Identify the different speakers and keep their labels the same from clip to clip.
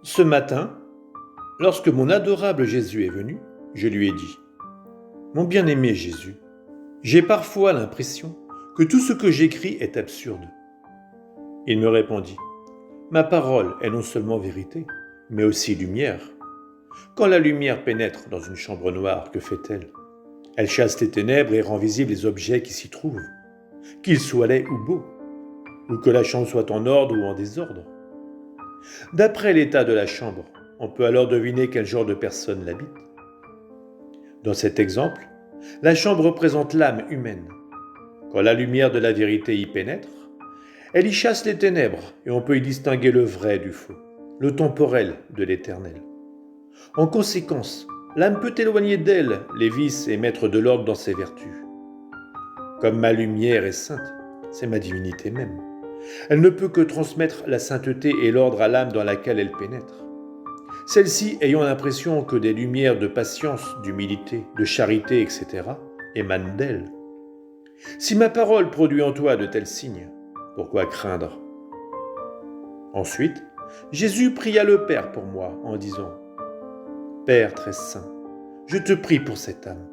Speaker 1: Ce matin, lorsque mon adorable Jésus est venu, je lui ai dit : « Mon bien-aimé Jésus, j'ai parfois l'impression que tout ce que j'écris est absurde. » Il me répondit : « Ma parole est non seulement vérité, mais aussi lumière. Quand la lumière pénètre dans une chambre noire, que fait-elle ? Elle chasse les ténèbres et rend visibles les objets qui s'y trouvent, qu'ils soient laids ou beaux, ou que la chambre soit en ordre ou en désordre. D'après l'état de la chambre, on peut alors deviner quel genre de personne l'habite. Dans cet exemple, la chambre représente l'âme humaine. Quand la lumière de la vérité y pénètre, elle y chasse les ténèbres et on peut y distinguer le vrai du faux, le temporel de l'éternel. En conséquence, l'âme peut éloigner d'elle les vices et mettre de l'ordre dans ses vertus. Comme ma lumière est sainte, c'est ma divinité même. Elle ne peut que transmettre la sainteté et l'ordre à l'âme dans laquelle elle pénètre. Celle-ci ayant l'impression que des lumières de patience, d'humilité, de charité, etc. émanent d'elle. Si ma parole produit en toi de tels signes, pourquoi craindre ? Ensuite, Jésus pria le Père pour moi en disant : « Père très saint, je te prie pour cette âme.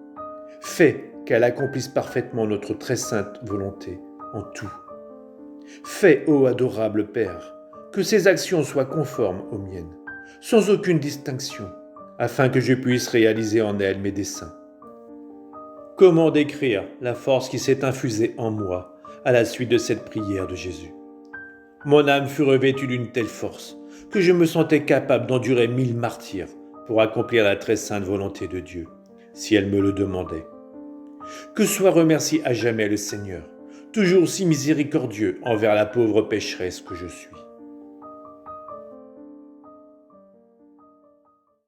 Speaker 1: Fais qu'elle accomplisse parfaitement notre très sainte volonté en tout. Fais, ô adorable Père, que ses actions soient conformes aux miennes, sans aucune distinction, afin que je puisse réaliser en elles mes desseins. » Comment décrire la force qui s'est infusée en moi à la suite de cette prière de Jésus ? Mon âme fut revêtue d'une telle force que je me sentais capable d'endurer 1000 martyrs pour accomplir la très sainte volonté de Dieu, si elle me le demandait. Que soit remercié à jamais le Seigneur, toujours si miséricordieux envers la pauvre pécheresse que je suis.